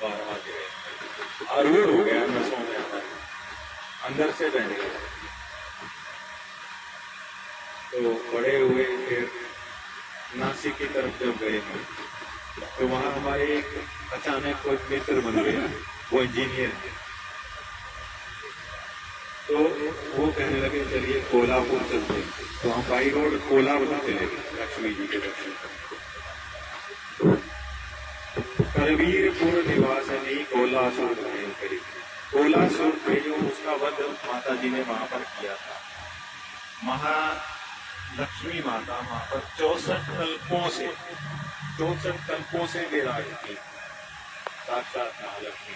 12वां दिन आरूढ़ हो गया नसों में, अंदर से बह गया। तो बड़े हुए फिर नासिक की तरफ जब गए तो वहां हमारे एक अचानक कोई मित्र बन गए, वो इंजीनियर है। तो वो कहने लगे चलिए कोल्हापुर चलते हैं। तो हम बाई रोड कोल्हापुर चले गए लक्ष्मी जी के दर्शन करने। करवीरपुर निवासिनी कोलासुर भयंकरी, कोलासुर पे जो उसका वध माता जी ने वहां पर किया था। महालक्ष्मी माता वहां पर 64 कल्पों से विराज थी, साक्षात महालक्ष्मी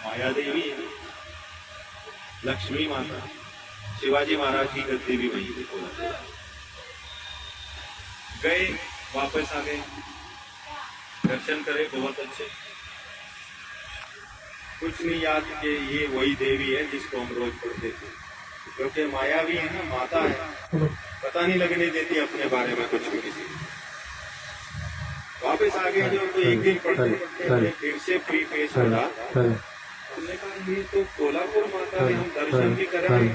माया देवी लक्ष्मी माता। शिवाजी महाराज की गद्दी भी वहीं पे खोला गए, वापस आ गए, दर्शन करे बहुत अच्छे। कुछ नहीं याद कि ये वही देवी है जिसको हम रोज पढ़ते थे, क्योंकि माया भी है ना, माता है, पता नहीं लगने देती अपने बारे में कुछ भी किसी। वापस आ गए जो तो एक दिन पढ़ते फिर से फ्री फेस होगा। हमने कहा ये तो कोल्हापुर माता है, हम दर्शन भी कर रहे हैं,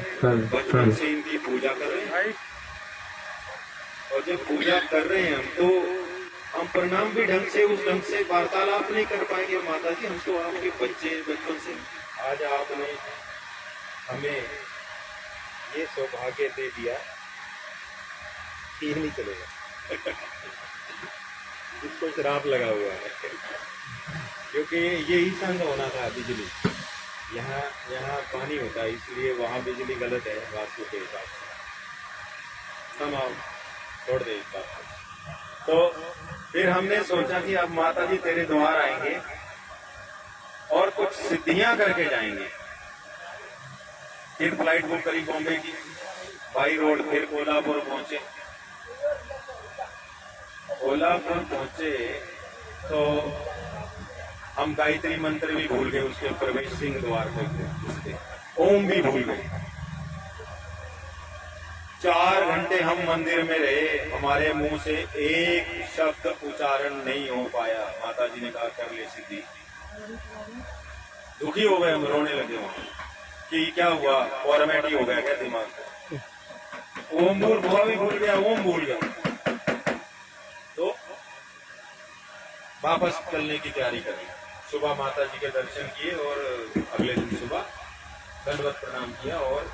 बचपन से इनकी पूजा कर रहे हैं, और जब पूजा कर रहे हैं हम प्रणाम भी ढंग से उस ढंग से वार्तालाप नहीं कर पाएंगे। माता जी हम तो आपके बच्चे बचपन से, आज आपने हमें ये सौभाग्य दे दिया, नहीं चलेगा इसको श्राप लगा हुआ है, क्योंकि यही संग होना था बिजली। यहाँ पानी होता है, इसलिए वहाँ बिजली गलत है वास्तु के हिसाब से। हम आप छोड़ दे इस बात को। तो फिर हमने सोचा कि अब माता जी तेरे द्वार आएंगे और कुछ सिद्धियां करके जाएंगे। फिर फ्लाइट बुक करी बॉम्बे की, बाई रोड फिर कोल्हापुर पहुंचे। कोल्हापुर पहुंचे तो हम गायत्री मंत्र भी भूल गए, उसके प्रवेश सिंह द्वार पे ओम भी भूल गए। 4 घंटे हम मंदिर में रहे, हमारे मुंह से एक शब्द उच्चारण नहीं हो पाया। माता जी ने कहा कर ले सिद्धि। दुखी हो गए हम, रोने लगे वहां कि क्या हुआ, फॉर्मेट ही हो गया क्या दिमाग। ओम भी भूल गया, ओम भूल गया। तो वापस चलने की तैयारी करी। सुबह माता जी के दर्शन किए और अगले दिन सुबह दंडवत प्रणाम किया, और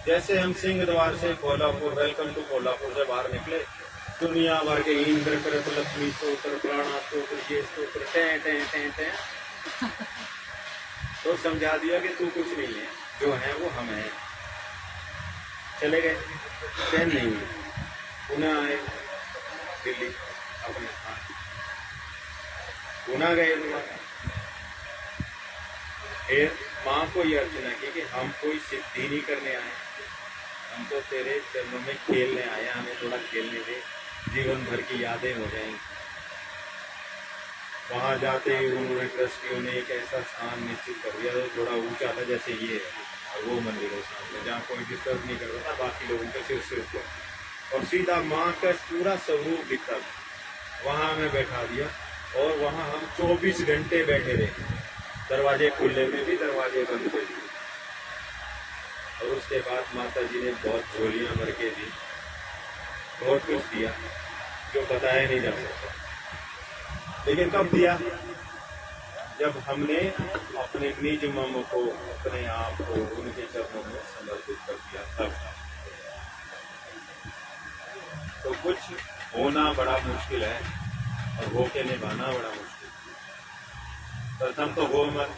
जैसे हम सिंह द्वार से कोल्हापुर, वेलकम टू कोल्हापुर से बाहर निकले, दुनिया भर के इंद्र कृत लक्ष्मी स्त्रोत्र, प्राणा स्त्रोत्र, ये स्त्रोत्र, टें टें टें टें, तो समझा दिया कि तू कुछ नहीं है, जो है वो हम हैं। चले गए, ट्रेन नहीं हुई, पुनः आए दिल्ली अपने स्थान, पुनः गए। फिर माँ को ये अर्चना की कि हम कोई सिद्धि नहीं करने आए, हम तो तेरे चरणों में खेलने आए, हमें थोड़ा खेलने दे, जीवन भर की यादें हो जाएंगी। वहां जाते ही उन्होंने ट्रस्टियों ने एक ऐसा स्थान निश्चित कर दिया, तो थोड़ा ऊंचा था जैसे ये है, और वो मंदिर है सामने जहाँ कोई डिस्टर्ब नहीं कर रहा था, बाकी लोगों के सिर से ऊपर, और सीधा माँ का पूरा स्वरूप दिखता था। वहां हमें बैठा दिया और वहां हम 24 घंटे बैठे रहे, दरवाजे खुले में भी, दरवाजे बंद में भी। और उसके बाद माता जी ने बहुत झोलियां भर के दी, बहुत कुछ दिया जो बताया नहीं जा सकता। लेकिन कब दिया, जब हमने अपने निज मम को, अपने आप को उनके चरणों में समर्पित कर दिया, तब। तो कुछ होना बड़ा मुश्किल है और होके निभाना बड़ा मुश्किल। प्रथम तो हो मत,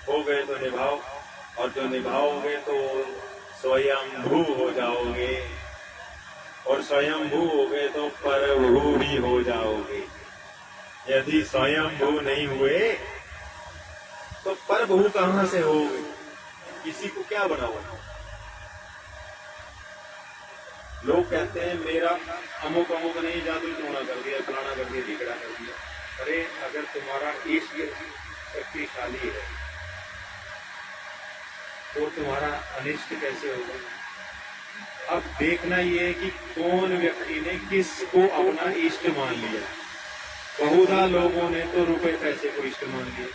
हो गए तो निभाओ, और जो निभाओगे तो स्वयंभू हो जाओगे, और स्वयंभू हो गए तो परभू भी हो जाओगे। यदि स्वयंभू नहीं हुए तो परभू कहां से होगे, किसी को क्या बनाओगे। लोग कहते हैं मेरा अमुक अमुक नहीं जादू टोना कर दिया, फलाना कर दिया, ढिकड़ा कर दिया। अरे अगर तुम्हारा ईश्वर शक्तिशाली है तो तुम्हारा अनिष्ट कैसे होगा। अब देखना ये है कि कौन व्यक्ति ने किसको अपना इष्ट मान लिया, बहुधा लोगों ने तो रुपए पैसे को इष्ट मान लिया,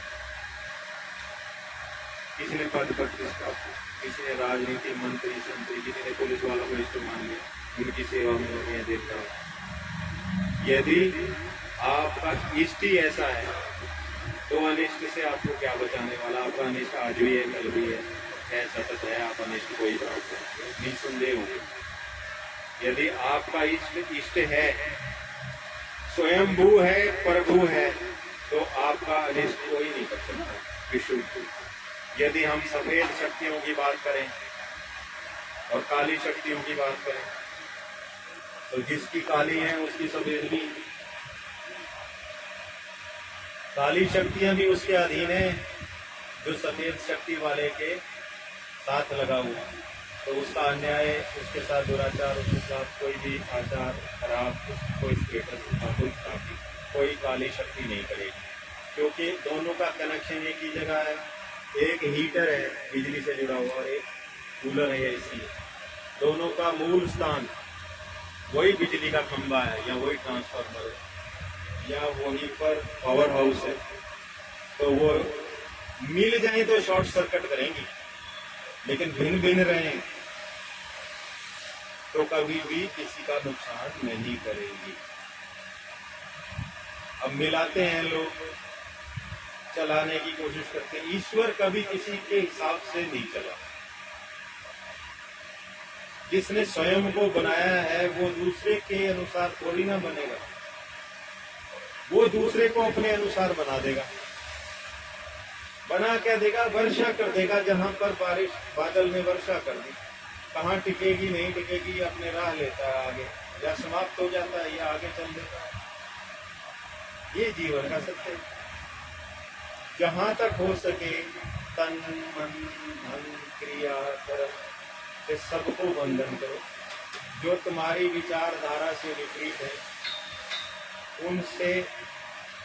किसी ने पद प्रतिष्ठा को, किसी ने राजनीति मंत्री संतरी, किसी ने पुलिस वालों को इष्ट मान लिया, उनकी सेवा में दुनिया देता हूँ। यदि आपका इष्ट ही ऐसा है तो अनिष्ट से आपको क्या बचाने वाला? आपका अनिष्ट आज भी है, कल भी है सतत है, आप अनिष्ट को ही प्राप्त निसंदेह होंगे। यदि आपका इष्ट है, स्वयंभू है, प्रभु है, तो आपका अनिष्ट कोई नहीं कर सकता, विशुद्ध। यदि हम सफेद शक्तियों की बात करें और काली शक्तियों की बात करें, तो जिसकी काली है उसकी सफेद भी, काली शक्तियां भी उसके अधीन है जो सफेद शक्ति वाले के साथ लगा हुआ, तो उसका अन्याय, उसके साथ दुराचार, उसके साथ कोई भी आचार खराब, कोई स्टेटस, कोई काली शक्ति नहीं करेगी, क्योंकि दोनों का कनेक्शन एक ही जगह है। एक हीटर है बिजली से जुड़ा हुआ और एक कूलर है एसी है, दोनों का मूल स्थान वही बिजली का खंभा है, या वही ट्रांसफार्मर है, या वहीं पर पावर हाउस है। तो वो मिल जाए तो शॉर्ट सर्किट करेंगी, लेकिन भिन्न भिन्न रहें तो कभी भी किसी का नुकसान नहीं करेगी। अब मिलाते हैं लोग, चलाने की कोशिश करते हैं। ईश्वर कभी किसी के हिसाब से नहीं चला। जिसने स्वयं को बनाया है वो दूसरे के अनुसार थोड़ी ना बनेगा, वो दूसरे को अपने अनुसार बना देगा। बना क्या देगा? वर्षा कर देगा। जहां पर बारिश बादल में वर्षा कर दी, कहाँ टिकेगी नहीं टिकेगी, अपने राह लेता है आगे, या समाप्त हो जाता है या आगे चल देता है। ये जीवन का सत्य है। जहां तक हो सके तन मन धन क्रिया कर्म से सबको बंधन करो। जो तुम्हारी विचारधारा से विपरीत है उनसे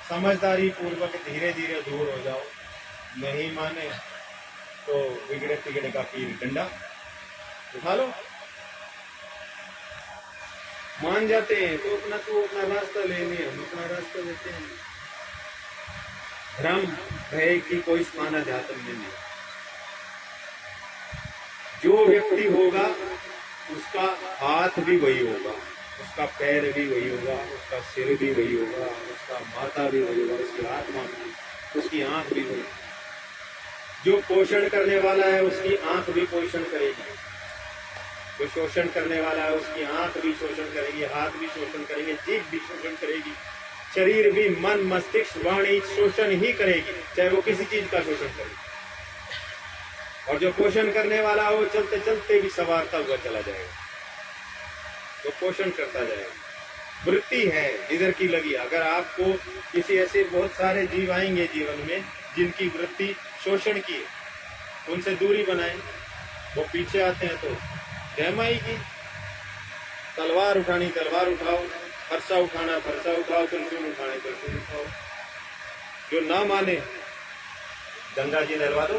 समझदारी पूर्वक धीरे धीरे दूर हो जाओ। नहीं माने तो बिगड़े तिगड़े का पीर डंडा उठा लो। मान जाते हैं तो अपना रास्ता ले लिया, हम अपना रास्ता लेते हैं। भ्रम भय की कोई स्थान अध्यात्म में नहीं। जो व्यक्ति होगा उसका हाथ भी वही होगा, उसका पैर भी वही होगा, उसका सिर भी वही होगा, उसका माथा भी वही होगा, उसकी आत्मा भी, उसकी आंख भी वही। जो पोषण करने वाला है उसकी आंख भी पोषण करेगी, जो शोषण करने वाला है उसकी आंख भी शोषण करेगी, हाथ भी शोषण करेंगे, जीभ भी शोषण करेगी, शरीर भी, मन मस्तिष्क वाणी शोषण ही करेगी, चाहे वो किसी चीज का शोषण करे। और जो पोषण करने वाला है वो चलते चलते भी संवारता हुआ चला जाएगा, तो पोषण करता जाएगा। वृत्ति है जिधर की लगी। अगर आपको किसी ऐसे बहुत सारे जीव आएंगे जीवन में जिनकी वृत्ति शोषण की है, उनसे दूरी बनाए। वो पीछे आते हैं तो जयमाई की, तलवार उठानी तलवार उठाओ, फरसा उठाना फरसा उठाओ, त्रिशूल उठाने त्रिशूल उठाओ। जो ना माने गंगा जी नहलवा दो।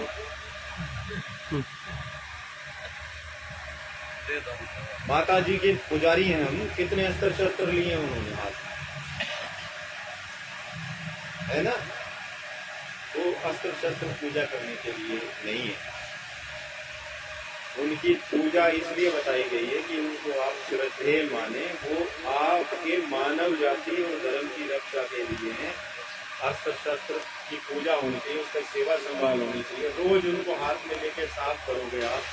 माता जी के पुजारी हैं हम, कितने अस्त्र शस्त्र लिए उन्होंने हाथ में, है ना? वो अस्त्र शस्त्र पूजा करने के लिए नहीं है। उनकी पूजा इसलिए बताई गई है कि उनको आप श्रद्धेय माने। वो आपके मानव जाति और धर्म की रक्षा के लिए है। अस्त्र शस्त्र की पूजा होनी चाहिए, उसका सेवा संभाल होनी चाहिए। रोज उनको हाथ में लेके साफ करोगे आप,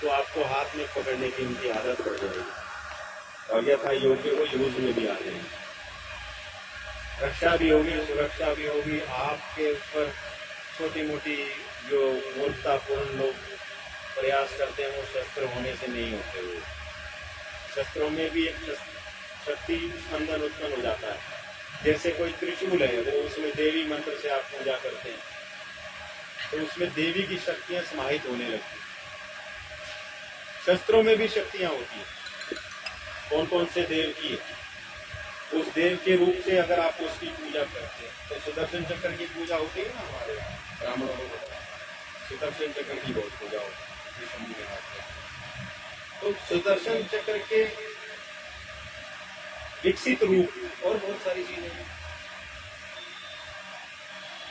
तो आपको हाथ में पकड़ने की उनकी आदत पड़ जाएगी और यथा योग्य को यूज में भी आ जाएगी। रक्षा भी होगी, सुरक्षा भी होगी। आपके ऊपर छोटी मोटी जो मूर्खतापूर्ण लोग प्रयास करते हैं वो शस्त्र होने से नहीं होते हुए। शस्त्रों में भी एक शक्ति स्पंदन उत्पन्न हो जाता है। जैसे कोई त्रिशूल है, वो उसमें देवी मंत्र से आप पूजा करते हैं तो उसमें देवी की शक्तियां समाहित होने लगती हैं। शस्त्रों में भी शक्तियां होती हैं। कौन कौन से देव की है, उस देव के रूप से अगर आप उसकी पूजा करते हैं तो सुदर्शन चक्र की पूजा होती है ना हमारे ब्राह्मणों को, सुदर्शन चक्र की बहुत पूजा होती है। तो सुदर्शन चक्र के विकसित रूप और बहुत सारी चीजें हैं।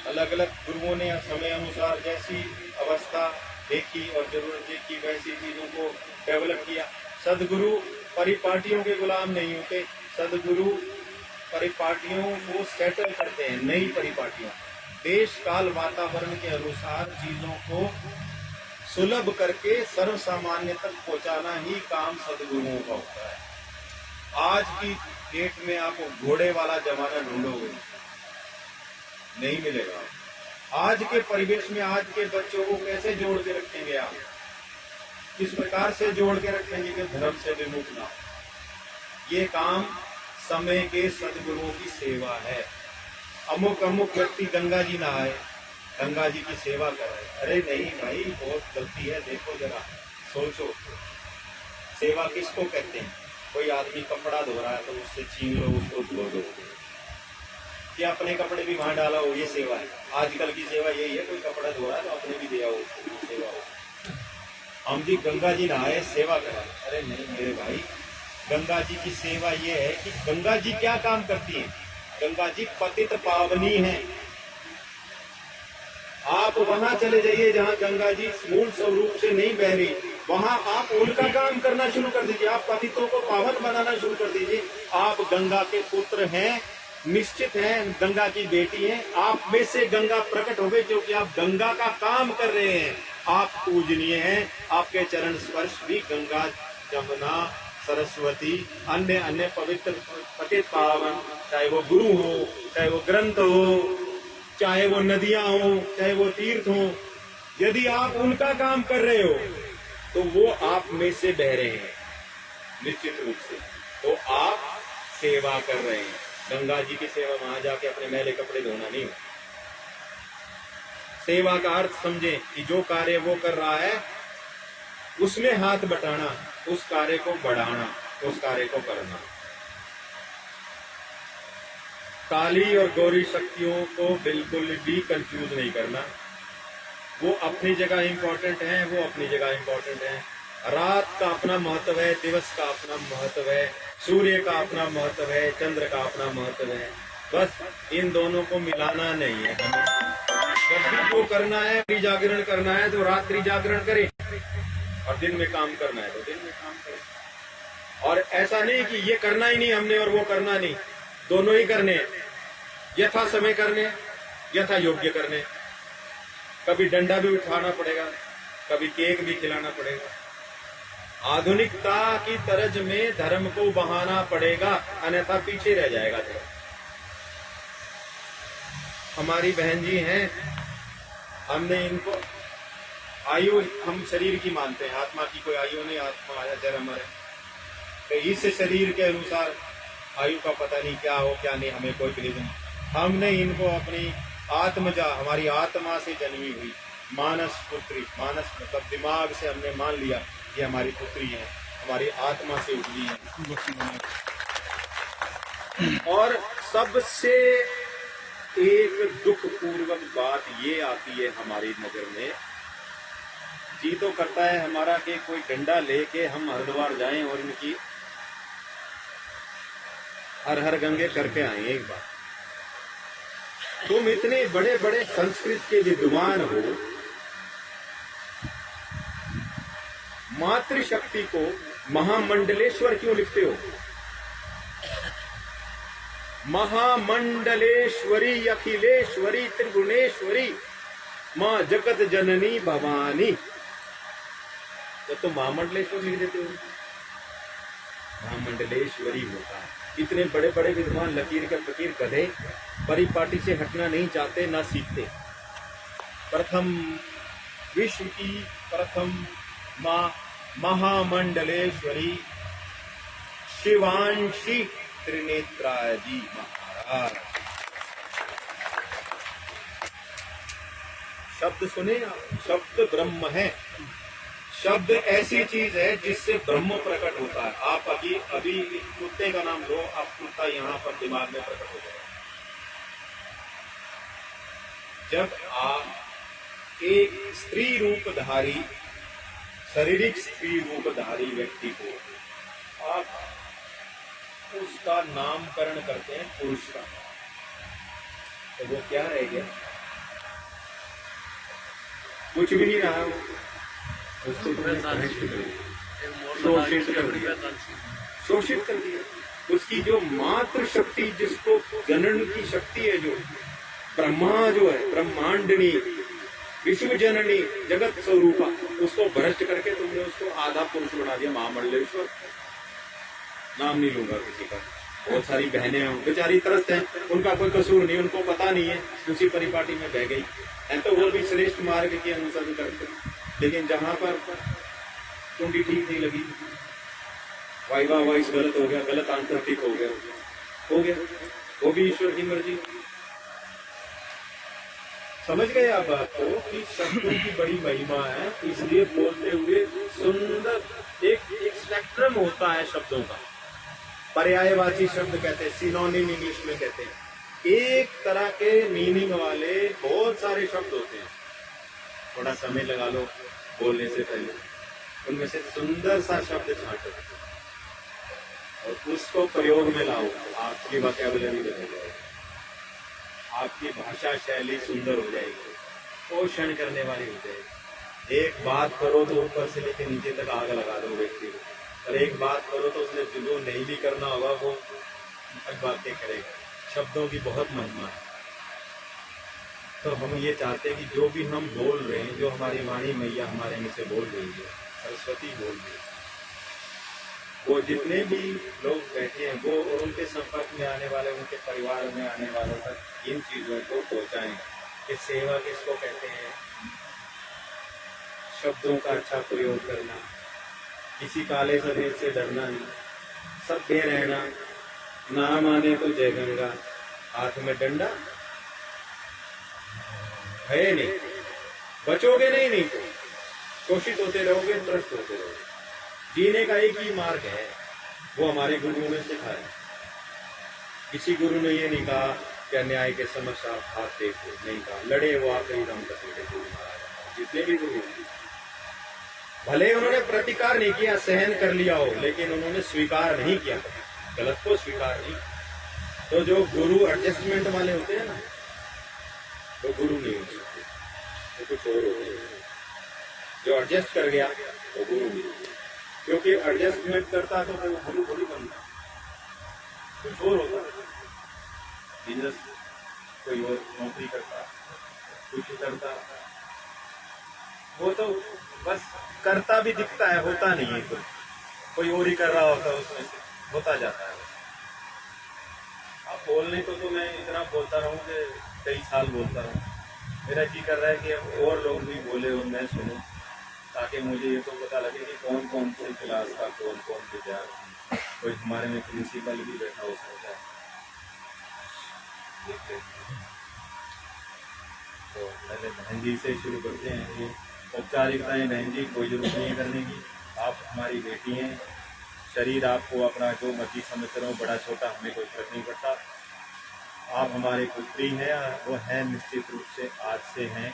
अलग अलग गुरुओं ने समय अनुसार जैसी अवस्था देखी और जरूरत देखी वैसी चीजों को डेवलप किया। सदगुरु परिपाटियों के गुलाम नहीं होते, सदगुरु परिपाटियों को सेटल करते हैं, नई परिपाटियों, देश काल वातावरण के अनुसार चीजों को सुलभ करके सर्व सामान्य तक पहुंचाना ही काम सदगुरुओं का होता है। आज की डेट में आप घोड़े वाला जमाना ढूंढोगे, नहीं मिलेगा। आज के परिवेश में आज के बच्चों को कैसे जोड़ के रखेंगे आप, किस प्रकार से जोड़ के रखेंगे कि धर्म से विमुख ना हो। ये काम समय के सदगुरुओं की सेवा है। अमुक अमुक व्यक्ति गंगा जी नहाए, गंगा जी की सेवा करे, अरे नहीं भाई, बहुत गलती है। देखो जरा, सोचो, सेवा किसको कहते हैं? कोई आदमी कपड़ा धो रहा है तो उससे छीन लो, उसको धो दो, क्या अपने कपड़े भी वहां डाला हो, ये सेवा है। आजकल की सेवा यही है, कोई कपड़ा धो रहा है तो अपने भी दिया हो, उसको सेवा हो। हम जी गंगा जी नहाए, सेवा कराए, अरे नहीं मेरे भाई, गंगा जी की सेवा ये है कि गंगा जी क्या काम करती है? गंगा जी पतित पावनी है। आप वहां चले जाइए जहां गंगा जी मूल स्वरूप से नहीं बह रही, वहां आप उनका काम करना शुरू कर दीजिए। आप पतितों को पावन बनाना शुरू कर दीजिए। आप गंगा के पुत्र हैं, निश्चित है, गंगा की बेटी है, आप में से गंगा प्रकट हो गई क्योंकि आप गंगा का काम कर रहे हैं। आप पूजनीय हैं, आपके चरण स्पर्श भी गंगा, जमुना, सरस्वती, अन्य अन्य पवित्र पतित पावन, चाहे वो गुरु हो, चाहे वो ग्रंथ हो, चाहे वो नदियां हो, चाहे वो तीर्थ हो, यदि आप उनका काम कर रहे हो तो वो आप में से बह रहे हैं निश्चित रूप से, तो आप सेवा कर रहे हैं। गंगा जी की सेवा वहां जाके अपने मैले कपड़े धोना नहीं हो। सेवा का अर्थ समझे कि जो कार्य वो कर रहा है उसमें हाथ बटाना, उस कार्य को बढ़ाना, उस कार्य को करना। काली और गौरी शक्तियों को बिल्कुल भी कंफ्यूज नहीं करना। वो अपनी जगह इंपॉर्टेंट है, वो अपनी जगह इंपॉर्टेंट है। रात का अपना महत्व है, दिवस का अपना महत्व है, सूर्य का अपना महत्व है, चंद्र का अपना महत्व है। बस इन दोनों को मिलाना नहीं है हमें। जब भी वो करना है, रात्रि जागरण करना है तो रात्रि जागरण करें, और दिन में काम करना है तो दिन में काम करें। और ऐसा नहीं कि ये करना ही नहीं हमने और वो करना नहीं, दोनों ही करने हैं। यथा समय करने, यथा योग्य करने। कभी डंडा भी उठाना पड़ेगा, कभी केक भी खिलाना पड़ेगा। आधुनिकता की तरज में धर्म को बहाना पड़ेगा, अन्यथा पीछे रह जाएगा धर्म। हमारी बहन जी हैं, हमने इनको आयु, हम शरीर की मानते हैं, आत्मा की कोई आयु नहीं। आत्मा आया जर अमर है, तो इस शरीर के अनुसार आयु का पता नहीं क्या हो क्या नहीं, हमें कोई भेद नहीं। हमने इनको अपनी आत्मजा, हमारी आत्मा से जन्मी हुई मानस पुत्री, मानस मतलब दिमाग से हमने मान लिया ये हमारी पुत्री है, हमारी आत्मा से उठली है। और सबसे एक दुखपूर्वक बात ये आती है हमारी नजर में, जी तो करता है हमारा कि कोई डंडा लेके हम हरिद्वार जाएं और इनकी हर हर गंगे करके आए एक बार। तुम इतने बड़े बड़े संस्कृत के विद्वान हो, मातृशक्ति को महामंडलेश्वर क्यों लिखते हो? महामंडलेश्वरी, अखिलेश्वरी, त्रिगुणेश्वरी, मां जगत जननी भवानी, तो तुम महामंडलेश्वर लिख देते हो। महामंडलेश्वरी होता है। इतने बड़े बड़े विद्वान लकीर के फकीर गधे परिपाटी से हटना नहीं चाहते, ना सीखते। प्रथम विश्व की प्रथम मां महामंडलेश्वरी शिवांशी त्रिनेत्रा जी महाराज। शब्द सुने आप, शब्द ब्रह्म है। शब्द ऐसी चीज है जिससे ब्रह्म प्रकट होता है। आप अभी अभी कुत्ते का नाम लो, आप कुत्ता यहाँ पर दिमाग में प्रकट हो जाएगा। जब आप एक स्त्री रूपधारी, शारीरिक स्त्री रूपधारी व्यक्ति को आप उसका नामकरण करते हैं पुरुष का, तो वो क्या रह गया? कुछ भी नहीं रहा, उसको तुमने शोषित कर दिया, शोषित कर दिया। उसकी जो मातृ शक्ति, जिसको जनन की शक्ति है, जो ब्रह्मा जो है, ब्रह्मांडनी, विश्व जननी, जगत स्वरूपा, उसको भ्रष्ट करके तुमने उसको आधा पुरुष बना दिया, महामंडलेश्वर। नाम नहीं लूंगा किसी का। बहुत सारी बहनें हैं, बेचारी त्रस्त हैं, उनका कोई कसूर नहीं, उनको पता नहीं है, उसी परिपाटी में बह गई है, तो वो भी श्रेष्ठ मार्ग की अनुसरण करते हैं। लेकिन जहां पर कुंडी ठीक नहीं लगी, वाइवा वाइस गलत हो गया, गलत आंसर ठीक हो गया, वो भी ईश्वर की मर्जी। समझ गए आप बात को कि शब्दों की बड़ी महिमा है, इसलिए बोलते हुए सुंदर एक स्पेक्ट्रम होता है शब्दों का। पर्यायवाची शब्द कहते हैं, सिनोनिम इंग्लिश में कहते हैं। एक तरह के मीनिंग वाले बहुत सारे शब्द होते हैं, थोड़ा समय लगा लो बोलने से पहले, उनमें से सुंदर सा शब्द छांटो और उसको प्रयोग में लाओ, आपकी वोकैबुलरी बदल जाएगी, आपकी भाषा शैली सुंदर हो जाएगी, पोषण करने वाली हो जाएगी। एक बात करो तो ऊपर से लेकर नीचे तक आग लगा दो व्यक्ति को, और एक बात करो तो उसने जो नहीं भी करना होगा वो बातें करेगा। शब्दों की बहुत महिमा है। तो हम ये चाहते हैं कि जो भी हम बोल रहे हैं, जो हमारी वाणी मैया हमारे मुँह से बोल रही है, सरस्वती बोल रही है, वो जितने भी लोग बैठे हैं वो और उनके संपर्क में आने वाले, उनके परिवार में आने वालों तक इन चीजों को पहुंचाएं कि सेवा किसको कहते हैं, शब्दों का अच्छा प्रयोग करना, किसी काले सफेद से डरना नहीं, सभ्य रहना, नाम आने तो जय गंगा, हाथ में डंडा है नहीं, बचोगे नहीं तो शोषित होते रहोगे, त्रस्त होते रहोगे। जीने का एक ही मार्ग है, वो हमारे गुरुओं ने सिखाया। किसी गुरु ने ये नहीं कहा कि अन्याय के समक्ष आप हाथ देखो, नहीं कहा, लड़े वो आखिरी दम तक लड़े गुरु महाराज। जितने भी गुरु, भले उन्होंने प्रतिकार नहीं किया, सहन कर लिया हो, लेकिन उन्होंने स्वीकार नहीं किया, गलत को स्वीकार नहीं। तो जो गुरु एडजस्टमेंट वाले होते हैं ना, वो गुरु नहीं हो सकते, वो कुछ और होते हैं। जो एडजस्ट कर गया वो गुरु नहीं, क्योंकि एडजस्टमेंट करता तो वो गुरु थोड़ी बनता, कुछ और होता, बिजनेस कोई और नौकरी करता, कुछ करता, वो तो बस करता भी दिखता है, होता नहीं है, कोई और ही कर रहा होता, उसमें से होता जाता है। अब बोलने को तो मैं इतना बोलता रहूं कि कई साल बोलता रहूं, मेरा जी कर रहा है कि और लोग भी बोले और मैं सुनूं, ताकि मुझे ये तो पता लगे कि कौन कौन से क्लास का कौन कौन विद्यार्थी, कोई हमारे में प्रिंसिपल भी बैठा हो सकता है। तो पहले बहन जी से शुरू करते हैं। ये औपचारिकताएं बहन जी कोई जरूरत नहीं करने की, आप हमारी बेटी हैं, शरीर आपको अपना जो मर्जी समझते रहो, बड़ा छोटा हमें कोई फर्क नहीं पड़ता। आप हमारे पुत्री हैं, वो हैं निश्चित रूप से, आज से हैं,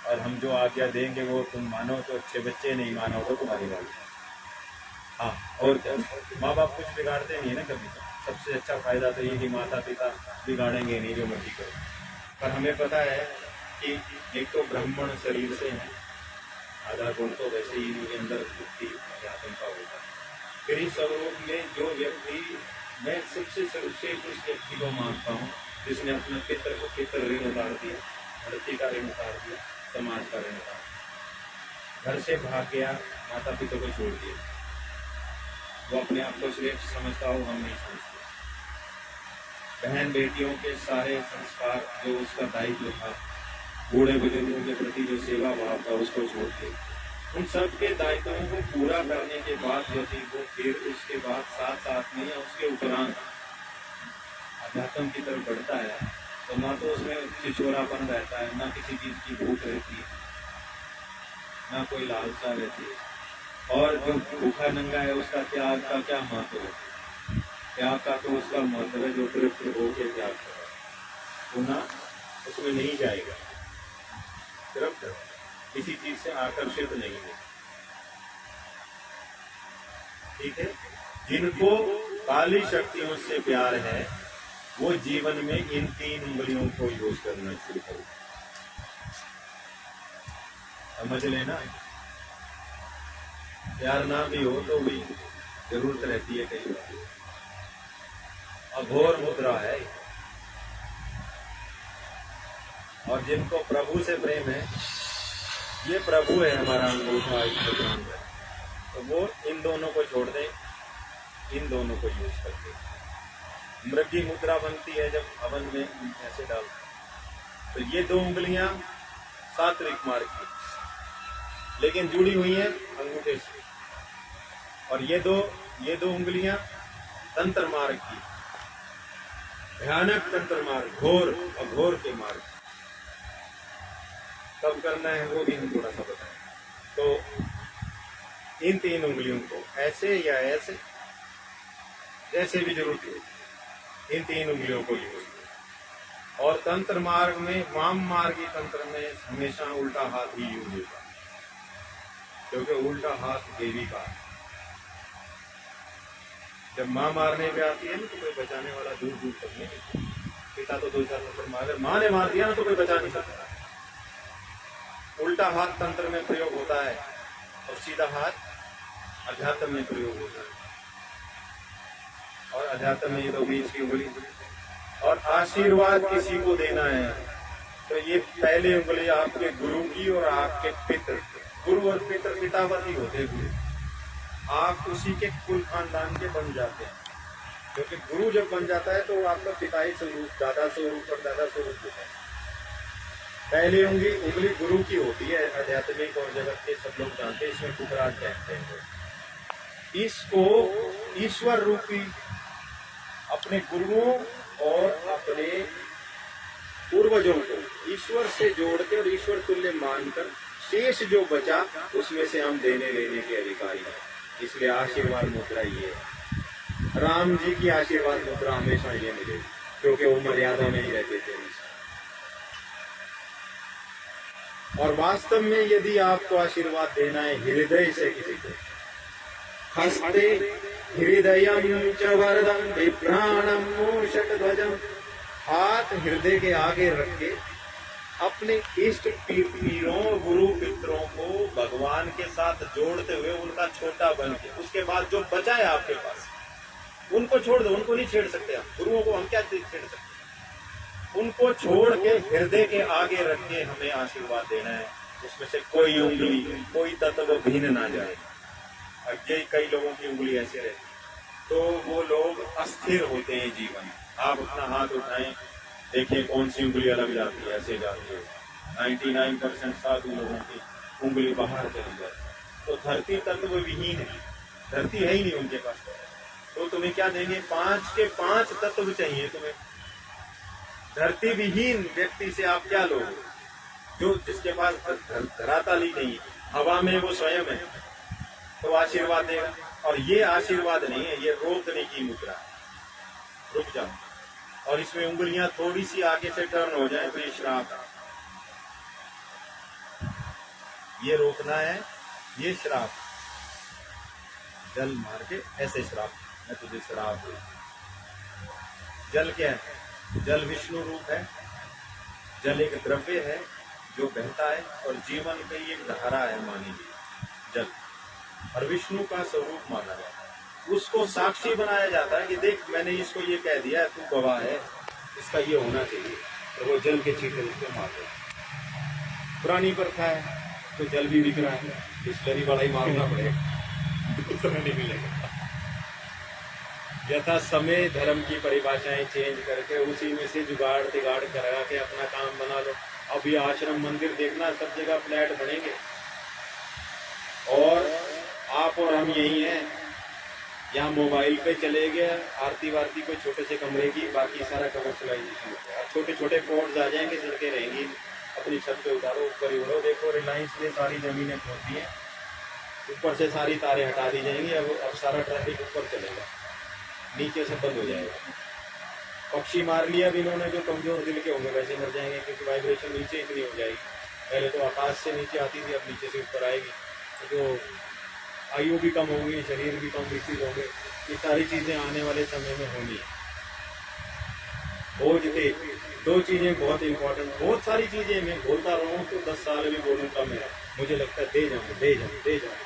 और हम जो आज्ञा देंगे वो तुम मानो तो अच्छे बच्चे, नहीं मानो तो तुम्हारी बात। हाँ, और क्या, माँ बाप कुछ बिगाड़ते नहीं है ना कभी। सबसे अच्छा फायदा तो ये कि माता पिता बिगाड़ेंगे नहीं, जो मर्जी करो। पर हमें पता है कि एक तो ब्राह्मण शरीर से है, आधा गुण तो वैसे ही इनके अंदर बुद्धि अध्यात्म का होता है। फिर इस स्वरूप में जो व्यक्ति, मैं सबसे सर्वश्रेष्ठ उस व्यक्ति को मानता हूँ जिसने अपने पितर को पितर ऋण उतार दिया, धरती का ऋण उतार दिया, समाज का ऋण उतार दिया, घर से भाग गया, माता पिता को छोड़ दिया। वो अपने आप को श्रेष्ठ समझता हो, हम नहीं समझते। बहन बेटियों के सारे संस्कार जो उसका दायित्व था, बूढ़े बुजुर्गों के प्रति जो सेवा भाव था, उसको छोड़ के उन सब के दायित्वों को पूरा करने के बाद यदि वो फिर उसके बाद साथ साथ में या उसके उपरांत अध्यात्म की तरफ बढ़ता है, तो ना तो उसमें छिछोरापन रहता है, ना किसी चीज की भूख रहती है, ना कोई लालसा रहती है। और जो भूखा नंगा है उसका त्याग का क्या महत्व है? त्याग का तो उसका महत्व है जो तृप्त होकर त्याग करे, पुनः उसमें नहीं जाएगा, तृप्त किसी चीज से आकर्षित नहीं है। ठीक है, जिनको काली शक्तियों से प्यार है वो जीवन में इन 3 उंगलियों को यूज करना शुरू करो। समझ लेना। प्यार ना भी हो तो भी जरूरत रहती है कई बार। अघोर मुद्रा है। और जिनको प्रभु से प्रेम है, ये प्रभु है हमारा अंगूठा इस मुद्रा में, तो वो इन दोनों को छोड़ दे, इन दोनों को यूज करते। मृगी मुद्रा बनती है जब हवन में ऐसे डाल, तो ये दो उंगलियां सात्विक मार्ग की, लेकिन जुड़ी हुई हैं अंगूठे से, और ये दो उंगलियां तंत्र मार्ग की, भयानक तंत्र मार्ग, घोर अघोर के मार्ग। कब करना है वो भी हम थोड़ा सा बताएं। तो इन 3 उंगलियों को ऐसे या ऐसे, जैसे भी जरूरत हो, इन 3 उंगलियों को यूज। और तंत्र मार्ग में, वाम मार्गी तंत्र में हमेशा उल्टा हाथ ही यूज होता है, क्योंकि उल्टा हाथ देवी का है। जब माँ मारने पे आती है ना, तो कोई बचाने वाला दूर दूर तक नहीं। पिता तो 2-4 नंबर मार, माँ ने मार दिया ना तो कोई बचा नहीं सकता। उल्टा हाथ तंत्र में प्रयोग होता है और सीधा हाथ अध्यात्म में प्रयोग होता है। और अध्यात्म में ये तो बीच की उंगली। और आशीर्वाद किसी को देना है तो ये पहले उंगली आपके गुरु की और आपके पितृ, गुरु और पितृ पितावती होते हैं। गुरु आप उसी के कुल खानदान के बन जाते हैं, क्योंकि गुरु जब बन जाता है तो आपका पिताई स्वरूप, दादा स्वरूप और दादा स्वरूप होता है। पहली उंगली गुरु की होती है, आध्यात्मिक और जगत के सब लोग जानते हैं, इसमें टुकराट कहते हैं। इसको ईश्वर रूपी अपने गुरुओं और अपने पूर्वजों को ईश्वर से जोड़ के और ईश्वर तुल्य मानकर शेष जो बचा उसमें से हम देने लेने के अधिकारी हैं। इसलिए आशीर्वाद मुद्रा ये है। राम जी की आशीर्वाद मुद्रा हमेशा ये मिलेगी, क्योंकि वो मर्यादा में ही रहते थे। और वास्तव में यदि आपको आशीर्वाद देना है हृदय से किसी को, हस्ते हृदयं च वरदं विभ्राणं मूषकध्वजं, हाथ हृदय के आगे रख के अपने इष्ट पीरों, गुरु पितरों को भगवान के साथ जोड़ते हुए उनका छोटा बन के, उसके बाद जो बचा है आपके पास उनको छोड़ दो, उनको नहीं छेड़ सकते आप। गुरुओं को हम क्या छेड़ सकते, उनको छोड़ के हृदय के आगे रख के हमें आशीर्वाद देना है। उसमें से कोई उंगली, कोई तत्व भीन ना जाए। अब कई लोगों की उंगली ऐसे रहती तो वो लोग अस्थिर होते हैं जीवन। आप अपना हाथ उठाएं, देखिए कौन सी उंगली अलग जाती है, ऐसे जाती है। 99% साधु लोगों की उंगली बाहर चली जाती। तो धरती तत्व विहीन है, धरती है ही नहीं उनके पास। तो तुम्हें क्या देंगे? 5 के 5 तत्व चाहिए तुम्हें। धरती विहीन व्यक्ति से आप क्या लोगे? जो जिसके पास धरातल ही नहीं, हवा में वो स्वयं है, तो आशीर्वाद देगा। और ये आशीर्वाद नहीं है, ये रोकने की मुद्रा है। रुक जाओ, और इसमें उंगलियां थोड़ी सी आगे से टर्न हो जाए तो ये श्राप है। ये रोकना है, ये श्राप। जल मार के ऐसे श्राप, मैं तुझे श्राप दूं। जल क्या है? जल विष्णु रूप है। जल एक द्रव्य है जो बहता है और जीवन की एक धारा है, मान लीजिए जल, और विष्णु का स्वरूप माना जाता है। उसको साक्षी बनाया जाता है कि देख मैंने इसको ये कह दिया, तू गवाह है, इसका ये होना चाहिए। तो वो जल के छींटे उसको मारते। पुरानी प्रथा है तो जल भी बिक रहा है, बिस्लरी बड़ा ही मारना पड़ेगा, कुछ समय नहीं मिलेगा। यथा समय धर्म की परिभाषाएं चेंज करके उसी में से जुगाड़ तिगाड़ करा के अपना काम बना लो। अब ये आश्रम मंदिर देखना, सब जगह फ्लैट बनेंगे और आप और हम यही हैं। यहाँ मोबाइल पे चले गए, आरती वारती कोई छोटे से कमरे की, बाकी सारा कमर्शलाइजेशन। छोटे छोटे पोर्ट्स आ जाएंगे, सड़कें रहेंगी, अपनी छत पे उतारो, ऊपर ही उड़ो। देखो रिलायंस ने सारी जमीनें खोद दी हैं, ऊपर से सारी तारें हटा दी जाएंगी। अब सारा ट्रैफिक ऊपर चलेगा, नीचे से बंद हो जाएगा। पक्षी मार लिया अब इन्होंने, जो कमजोर दिल के होंगे वैसे मर जाएंगे, क्योंकि वाइब्रेशन नीचे इतनी हो जाएगी। पहले तो आकाश से नीचे आती थी, अब नीचे से ऊपर आएगी, तो आयु भी कम होगी, शरीर भी कम विकसित होंगे। ये सारी चीजें आने वाले समय में होनी है। खोज के दो चीजें बहुत इंपॉर्टेंट, बहुत सारी चीजें मैं बोलता रहा हूँ तो 10 साल भी बोलूँगा मैं, मुझे लगता है दे जाऊँ दे जाऊँ दे जाऊँ।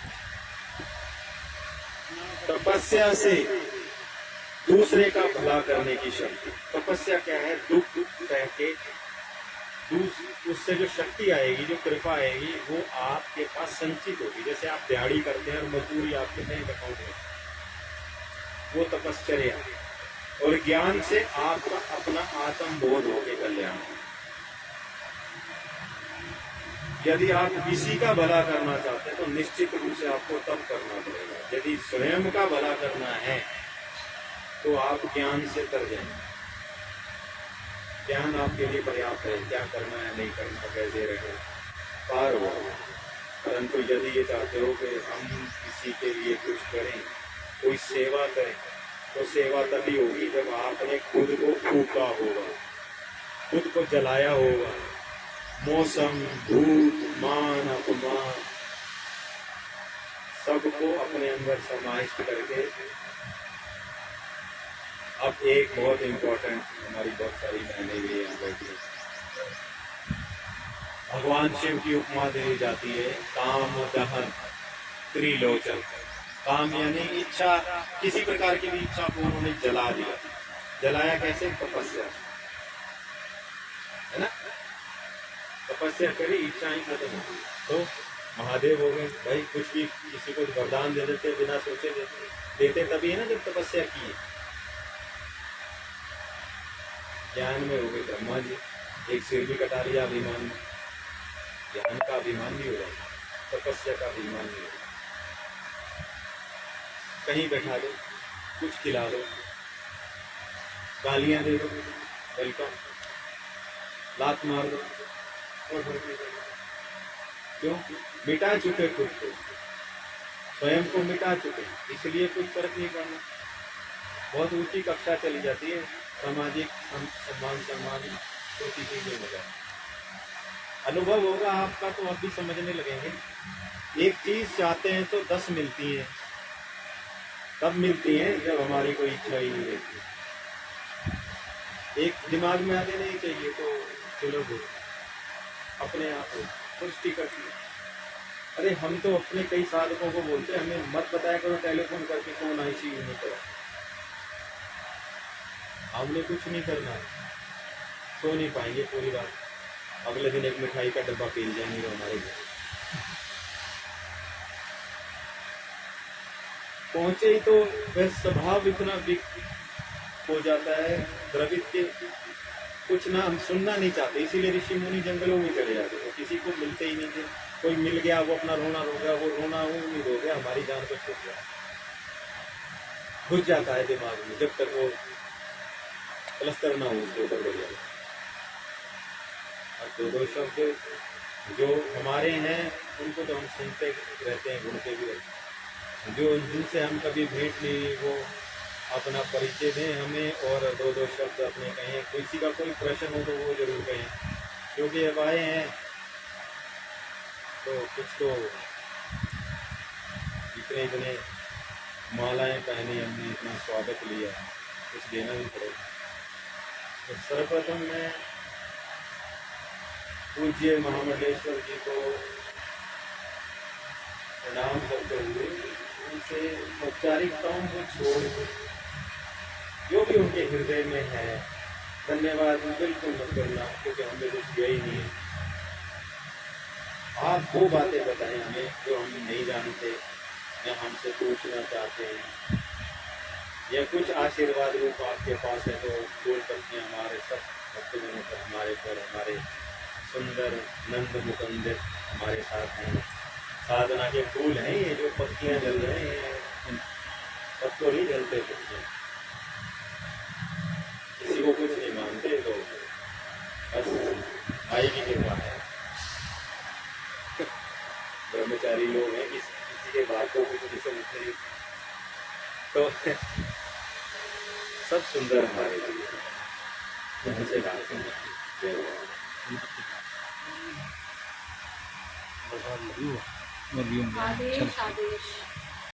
तपस्या से दूसरे का भला करने की शक्ति। तपस्या क्या है? दुख सह के उससे जो शक्ति आएगी, जो कृपा आएगी, वो आपके पास संचित होगी। जैसे आप दिहाड़ी करते हैं और मजदूरी आपके बैंक अकाउंट में, वो तपश्चर्या। और ज्ञान से आपका अपना आत्म बोध होके कल्याण। यदि आप किसी का भला करना चाहते हैं तो निश्चित रूप से आपको तब करना पड़ेगा। यदि स्वयं का भला करना है तो आप ज्ञान से तर जाएंगे। ज्ञान आपके लिए पर्याप्त है, क्या करना है नहीं करना, कैसे रहे, पार हो। परंतु यदि ये चाहते हो कि हम किसी के लिए कुछ करें, कोई सेवा करें, तो सेवा तभी होगी जब आपने खुद को फूका होगा, खुद को जलाया होगा। मौसम, धूप, मान, अपमान सबको अपने अंदर समाहित करके। अब एक बहुत इंपॉर्टेंट, हमारी बहुत सारी बहनें भी यहाँ बैठी, भगवान शिव की उपमा दी जाती है काम दहन त्रिलोचन। काम यानी इच्छा, किसी प्रकार की भी इच्छा को उन्होंने जला दिया। जलाया कैसे? तपस्या, है ना? तपस्या करी, इच्छाएं खत्म हो गई। तो महादेव हो गए भाई, कुछ भी किसी को वरदान दे देते बिना सोचे देते तभी है ना जब तपस्या की। ज्ञान में हो गए ब्रह्मा जी, एक सिर भी कटा लिया अभिमान में। ज्ञान का अभिमान भी हो रहा है, तपस्या का अभिमान भी हो रहा। कहीं बैठा दो, कुछ खिला दो, गालियां दे दो, वेलकम, लात मार दो, क्यों? मिटा चुके खुद को, स्वयं को मिटा चुके, इसलिए कुछ फर्क नहीं पड़ना। बहुत ऊंची कक्षा चली जाती है, सामाजिक सम्मान छोटी चीजें हो जाए। अनुभव होगा आपका तो आप भी समझने लगेंगे। एक चीज चाहते हैं तो 10 मिलती है, तब मिलती है जब हमारी कोई इच्छा ही नहीं रहती। एक दिमाग में आगे नहीं चाहिए तो सुलभ हो, अपने आप हो, सृष्टि करती है। अरे हम तो अपने कई साधकों को बोलते हैं, हमें मत बताया करो टेलीफोन करके कौन आईसीयू में पड़ा। हमने कुछ नहीं करना, सो नहीं पाएंगे पूरी रात, अगले दिन एक मिठाई का डब्बा पी जाएंगे हमारे घर। पहुंचे ही तो वह स्वभाव इतना हो जाता है द्रवित के, कुछ ना हम सुनना नहीं चाहते। इसीलिए ऋषि मुनि जंगलों में चले जाते थे, किसी को मिलते ही नहीं थे। कोई मिल गया वो अपना रोना रो गया, वो रोना नहीं रो गया, हमारी जान को छूट गया, घुस जाता है दिमाग में जब तक वो प्लस्तर ना हो उसके ऊपर बढ़िया। और दो शब्द जो हमारे हैं उनको तो हम सुनते रहते हैं, ढूंढते भी रहते हैं। जो जिनसे हम कभी भेंट नहीं, वो अपना परिचय दें हमें और दो शब्द अपने कहें। किसी का कोई प्रश्न हो तो वो जरूर कहें, क्योंकि अब आए हैं तो कुछ तो इतने मालाएं पहनी, हमने इतना स्वागत लिया, कुछ देना भी पड़ेगा। तो सर्वप्रथम मैं पूज्य महामंडलेश्वर जी को प्रणाम करते हुए उनसे औपचारिकताओं को छोड़ जो भी उनके हृदय में है धन्यवाद बिल्कुल मत करना, क्योंकि हमने कुछ किया ही नहीं है। आप वो बातें बताएं हमें जो हम नहीं जानते या हमसे पूछना चाहते हैं, या कुछ आशीर्वाद रूप आपके पास है तो फूल पत्तियाँ हमारे सब भक्तजनों पर, हमारे पर, हमारे सुंदर नंद मुकुंद हमारे साथ हैं। साधना के फूल हैं ये, जो पत्तियाँ जल रहे हैं, पत्तों नहीं जलते पत्तियाँ। किसी को कुछ नहीं मानते तो बस भाई की कृपा है। ब्रह्मचारी लोग हैं, किसी के बात को कुछ नहीं समझते, तो सब सुंदर हमारे लिए उनसे बात आदेश आदेश